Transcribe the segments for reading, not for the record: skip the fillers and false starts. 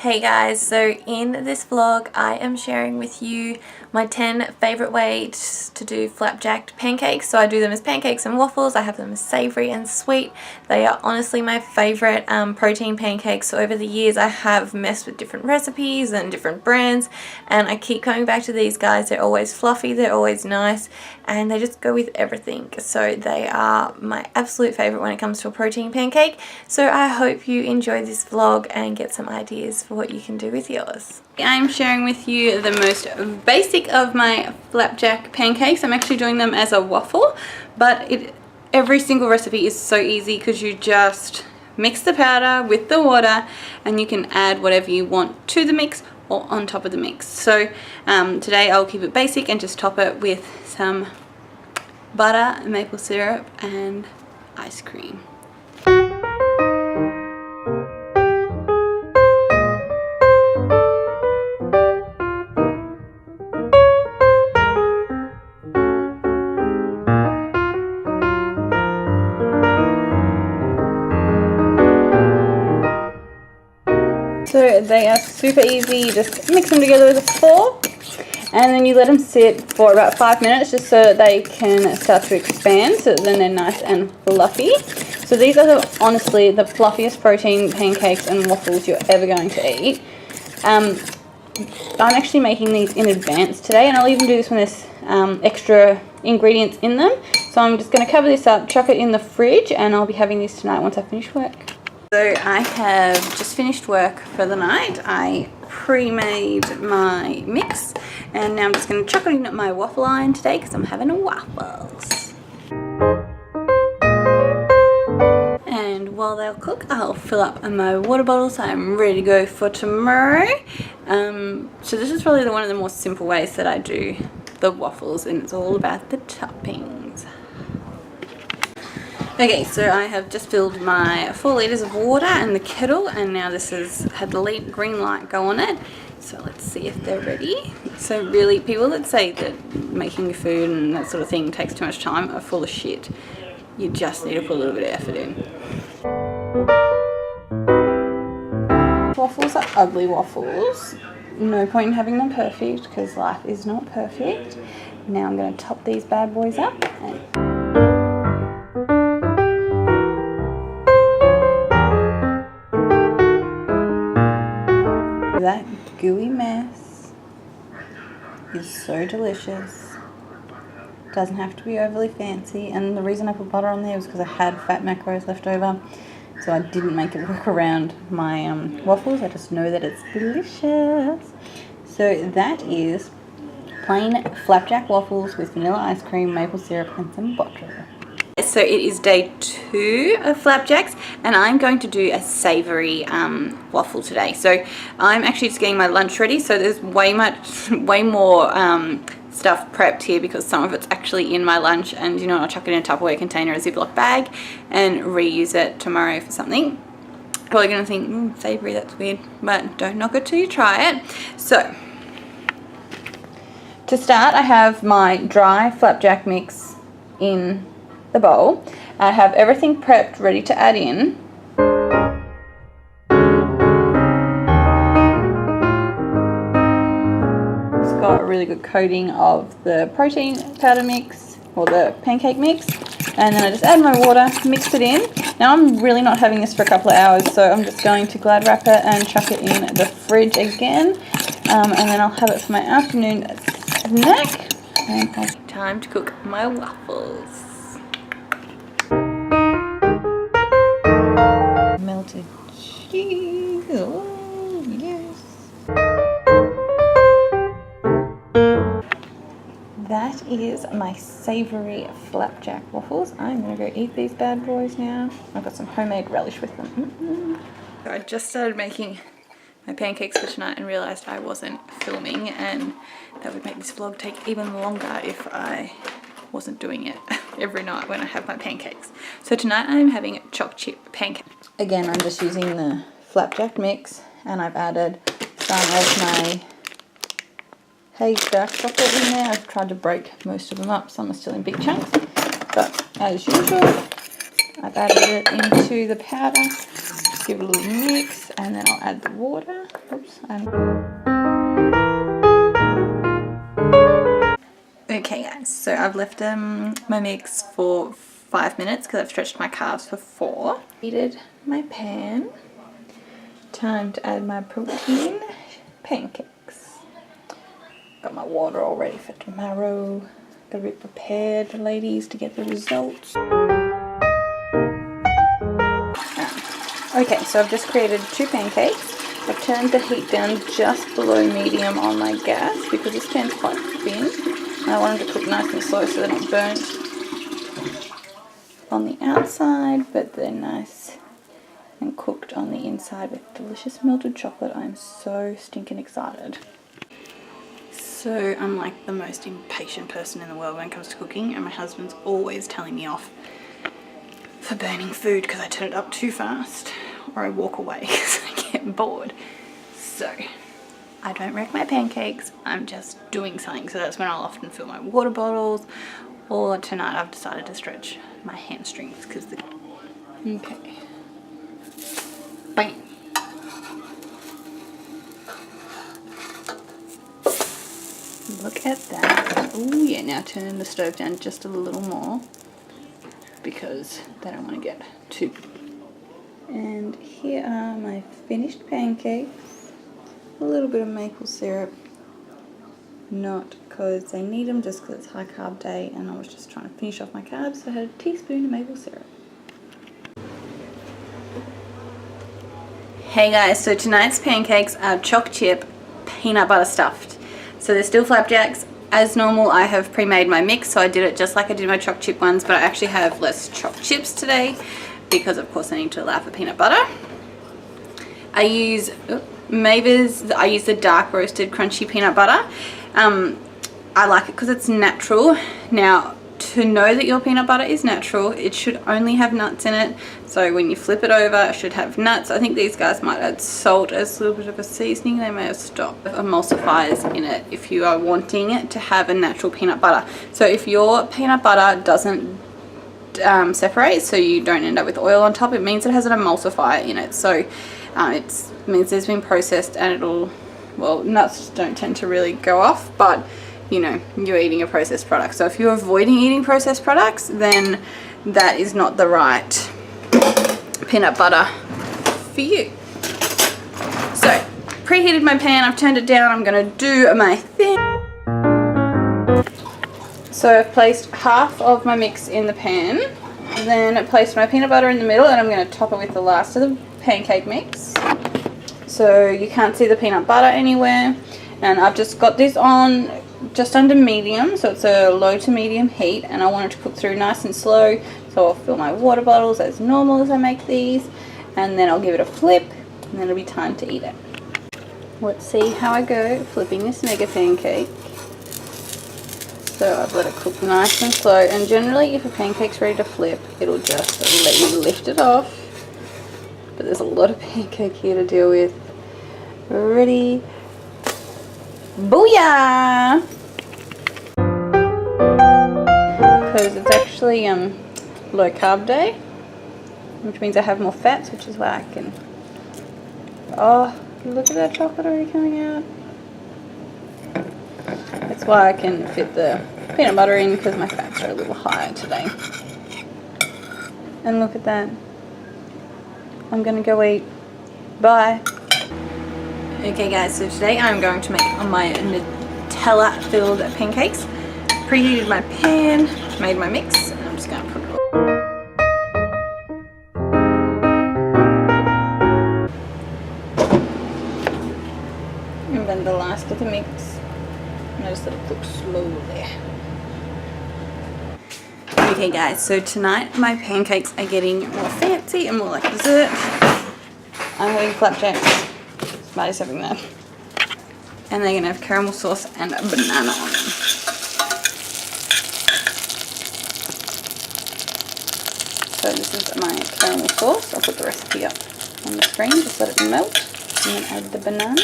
Hey guys, so in this vlog I am sharing with you my 10 favourite ways to do flapjacked pancakes. So I do them as pancakes and waffles, I have them as savoury and sweet. They are honestly my favourite protein pancakes. So over the years I have messed with different recipes and different brands, and I keep coming back to these guys. They're always fluffy, they're always nice, and they just go with everything. So they are my absolute favourite when it comes to a protein pancake. So I hope you enjoy this vlog and get some ideas for what you can do with yours. I'm sharing with you the most basic of my flapjack pancakes. I'm actually doing them as a waffle, but every single recipe is so easy because you just mix the powder with the water and you can add whatever you want to the mix or on top of the mix. So today I'll keep it basic and just top it with some butter, maple syrup and ice cream. So they are super easy. You just mix them together with a fork and then you let them sit for about 5 minutes just so that they can start to expand, so then they're nice and fluffy. So these are honestly the fluffiest protein pancakes and waffles you're ever going to eat. I'm actually making these in advance today, and I'll even do this when there's extra ingredients in them. So I'm just going to cover this up, chuck it in the fridge, and I'll be having these tonight once I finish work. So I have just finished work for the night. I pre-made my mix and now I'm just going to chuck it in my waffle iron today because I'm having waffles. And while they'll cook, I'll fill up my water bottle so I'm ready to go for tomorrow. So this is probably one of the more simple ways that I do the waffles, and it's all about the toppings. Okay, so I have just filled my 4 litres of water in the kettle, and now this has had the green light go on it. So let's see if they're ready. So really, people that say that making food and that sort of thing takes too much time are full of shit. You just need to put a little bit of effort in. Waffles are ugly waffles. No point in having them perfect because life is not perfect. Now I'm going to top these bad boys up. That gooey mess is so delicious. Doesn't have to be overly fancy, and the reason I put butter on there was because I had fat macros left over, so I didn't make it work around my waffles. I just know that it's delicious. So that is plain flapjack waffles with vanilla ice cream, maple syrup and some butter. So it is day 2 of flapjacks, and I'm going to do a savoury waffle today. So I'm actually just getting my lunch ready, so there's way more stuff prepped here because some of it's actually in my lunch, and you know, I'll chuck it in a Tupperware container, a Ziploc bag, and reuse it tomorrow for something. Probably going to think, savoury, that's weird, but don't knock it till you try it. So to start, I have my dry flapjack mix in the bowl. I have everything prepped, ready to add in. It's got a really good coating of the protein powder mix, or the pancake mix, and then I just add my water, mix it in. Now I'm really not having this for a couple of hours, so I'm just going to Glad wrap it and chuck it in the fridge again, and then I'll have it for my afternoon snack. And time to cook my waffles. Melted cheese, oh yes. That is my savoury flapjack waffles. I'm going to go eat these bad boys now. I've got some homemade relish with them. So I just started making my pancakes for tonight and realised I wasn't filming, and that would make this vlog take even longer if I wasn't doing it every night when I have my pancakes. So tonight I'm having choc chip pancakes. Again, I'm just using the flapjack mix, and I've added some of my HIIT dark chocolate in there. I've tried to break most of them up, some are still in big chunks, but as usual I've added it into the powder give it a little mix, and then I'll add the water. Oops. Okay guys, so I've left my mix for 5 minutes because I've stretched my carbs for 4. Heated my pan. Time to add my protein pancakes. Got my water all ready for tomorrow. Gotta be prepared, ladies, to get the results. Okay, so I've just created 2 pancakes. I've turned the heat down just below medium on my gas because this pan's quite thin. And I want them to cook nice and slow so they're not burnt on the outside, but they're nice and cooked on the inside with delicious melted chocolate. I'm so stinking excited. So I'm like the most impatient person in the world when it comes to cooking, and my husband's always telling me off for burning food because I turn it up too fast or I walk away because I get bored. So I don't wreck my pancakes, I'm just doing something. So that's when I'll often fill my water bottles, or tonight I've decided to stretch my hamstrings because the... Okay. Bam. Look at that. Oh yeah, now turn the stove down just a little more because they don't want to get too... And here are my finished pancakes. A little bit of maple syrup, not because they need them, just because it's high carb day and I was just trying to finish off my carbs, so I had a teaspoon of maple syrup. Hey guys, so tonight's pancakes are choc chip peanut butter stuffed. So they're still flapjacks. As normal, I have pre-made my mix, so I did it just like I did my choc chip ones, but I actually have less choc chips today because of course I need to allow for peanut butter. I use Mavis, I use the dark roasted crunchy peanut butter. I like it because it's natural. Now, to know that your peanut butter is natural, it should only have nuts in it. So when you flip it over, it should have nuts. I think these guys might add salt as a little bit of a seasoning. They may have stopped emulsifiers in it if you are wanting it to have a natural peanut butter. So if your peanut butter doesn't separate, so you don't end up with oil on top, it means it has an emulsifier in it. So it means it's been processed, and it'll, well, nuts don't tend to really go off, but you know, you're eating a processed product. So if you're avoiding eating processed products, then that is not the right peanut butter for you. So preheated my pan, I've turned it down, I'm going to do my thing. So I've placed half of my mix in the pan, then I placed my peanut butter in the middle, and I'm going to top it with the last of the pancake mix. So you can't see the peanut butter anywhere, and I've just got this on just under medium, so it's a low to medium heat, and I want it to cook through nice and slow. So I'll fill my water bottles as normal as I make these, and then I'll give it a flip, and then it'll be time to eat it. Let's see how I go flipping this mega pancake. So I've let it cook nice and slow, and generally if a pancake's ready to flip, it'll just let you lift it off. But there's a lot of pancake here to deal with. Ready? Booyah! Because it's actually low carb day, which means I have more fats, which is why I can... Oh, look at that chocolate already coming out. That's why I can fit the peanut butter in, because my fats are a little higher today. And look at that. I'm gonna go eat. Bye. Okay guys, so today I'm going to make my Nutella filled pancakes. Preheated my pan, made my mix, and I'm just going to put it all. And then the last of the mix, and I just let it cook slowly. Okay guys, so tonight my pancakes are getting more fancy and more like dessert. I'm having flapjacks. Smarty's having that. And they're going to have caramel sauce and a banana on them. So this is my caramel sauce. I'll put the recipe up on the screen, just let it melt, and then add the banana.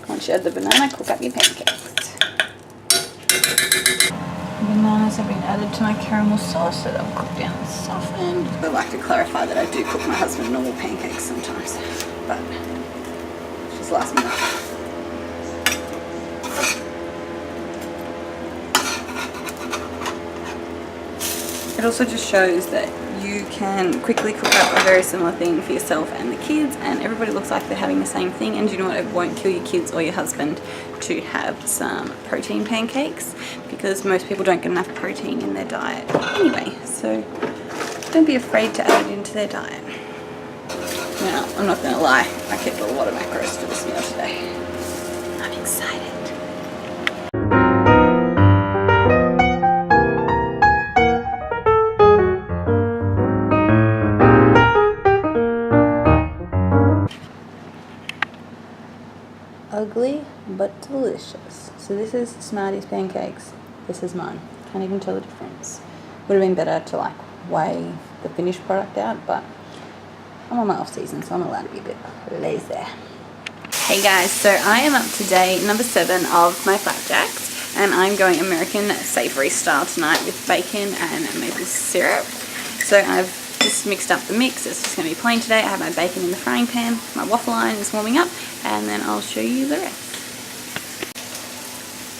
Once you add the banana, cook up your pancakes. bananas have been added to my caramel sauce so they'll cook down and soften. I'd like to clarify that I do cook my husband normal pancakes sometimes, but it's just last minute. It also just shows that you can quickly cook up a very similar thing for yourself and the kids, and everybody looks like they're having the same thing. And you know what, it won't kill your kids or your husband to have some protein pancakes, because most people don't get enough protein in their diet anyway, so don't be afraid to add it into their diet. Now, I'm not gonna lie, I kept a lot of macros for this meal today. I'm excited. Ugly but delicious. So this is Smarty's pancakes. This is mine. Can't even tell the difference. Would have been better to like weigh the finished product out, but I'm on my off season, so I'm allowed to be a bit lazy. Hey guys, so I am up to day number 7 of my flapjacks, and I'm going American savory style tonight with bacon and maple syrup. So I've just mixed up the mix. It's just going to be plain today. I have my bacon in the frying pan, my waffle iron is warming up, and then I'll show you the rest.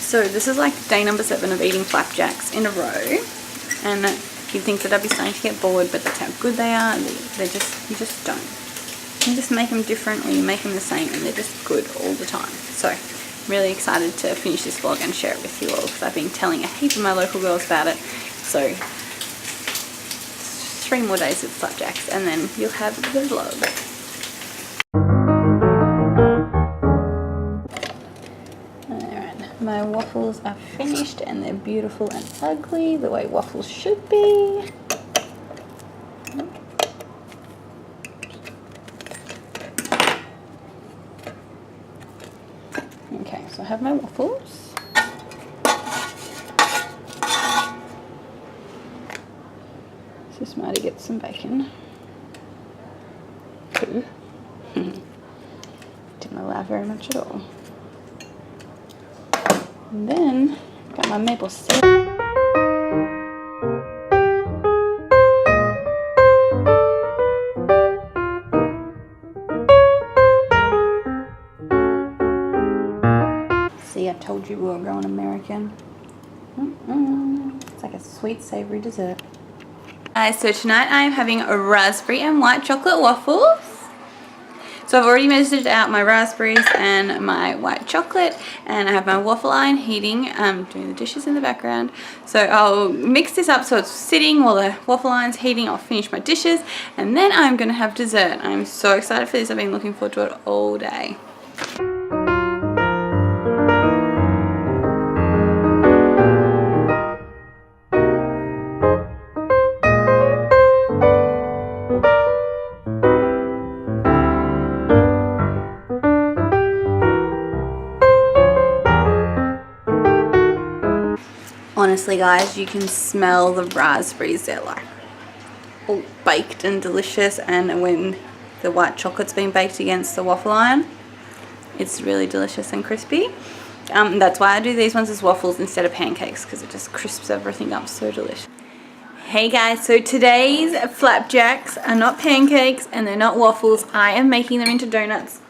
So this is like day number 7 of eating flapjacks in a row, and you'd think that I'd be starting to get bored, but that's how good they are. You just don't. You just make them different, or you make them the same, and they're just good all the time. So I'm really excited to finish this vlog and share it with you all, because I've been telling a heap of my local girls about it. So 3 more days of flapjacks and then you'll have the vlog. Alright, my waffles are finished and they're beautiful and ugly, the way waffles should be. Okay, so I have my waffles. So Smarty gets some bacon. Poo. Didn't allow very much at all. And then got my maple syrup. See, I told you we were going American. It's like a sweet savory dessert. So tonight I am having a raspberry and white chocolate waffles. So I've already measured out my raspberries and my white chocolate, and I have my waffle iron heating. I'm doing the dishes in the background. So I'll mix this up so it's sitting while the waffle iron's heating. I'll finish my dishes and then I'm going to have dessert. I'm so excited for this. I've been looking forward to it all day. Honestly guys, you can smell the raspberries. They're like all baked and delicious, and when the white chocolate's been baked against the waffle iron, it's really delicious and crispy. That's why I do these ones as waffles instead of pancakes, because it just crisps everything up. So delicious. Hey guys, so today's flapjacks are not pancakes and they're not waffles. I am making them into donuts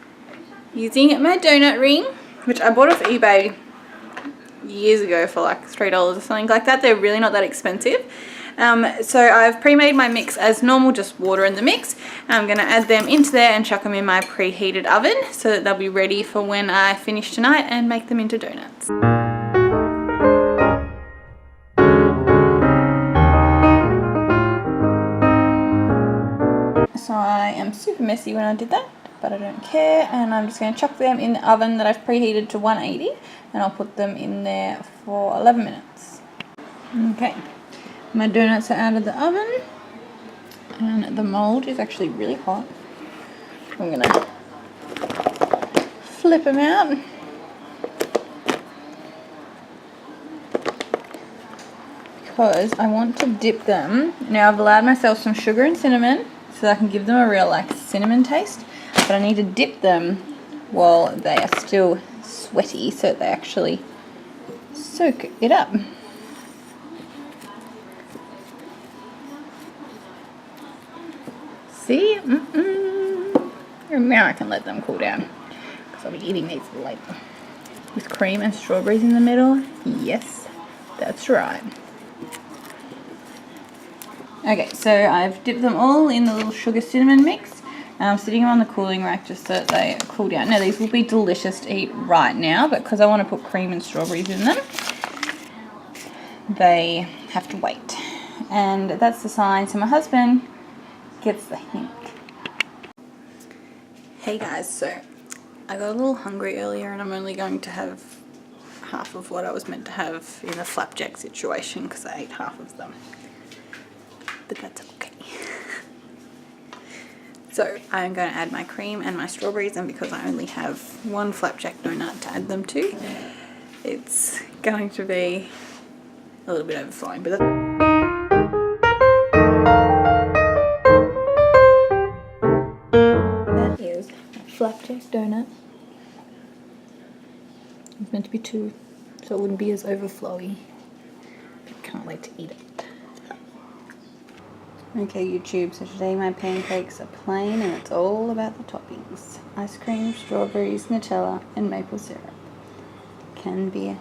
using my donut ring, which I bought off eBay years ago for like $3 or something like that. They're really not that expensive. So I've pre-made my mix as normal, just water in the mix. I'm going to add them into there and chuck them in my preheated oven so that they'll be ready for when I finish tonight and make them into donuts. So I am super messy when I did that, but I don't care, and I'm just going to chuck them in the oven that I've preheated to 180, and I'll put them in there for 11 minutes. Okay, my donuts are out of the oven, and the mold is actually really hot. I'm going to flip them out. Because I want to dip them. Now I've allowed myself some sugar and cinnamon so that I can give them a real like cinnamon taste, but I need to dip them while they are still sweaty so they actually soak it up. See? And now I can let them cool down because I'll be eating these later. With cream and strawberries in the middle. Yes, that's right. Okay, so I've dipped them all in the little sugar cinnamon mix. I'm sitting them on the cooling rack just so that they cool down. Now these will be delicious to eat right now, but because I want to put cream and strawberries in them, they have to wait. And that's the sign so my husband gets the hint. Hey guys, so I got a little hungry earlier and I'm only going to have half of what I was meant to have in the flapjack situation because I ate half of them. But that's okay. So I'm going to add my cream and my strawberries, and because I only have one flapjack donut to add them to, it's going to be a little bit overflowing. But that is a flapjack donut. It's meant to be 2, so it wouldn't be as overflowy. But can't wait to eat it. Okay YouTube, so today my pancakes are plain and it's all about the toppings. Ice cream, strawberries, Nutella and maple syrup. Can be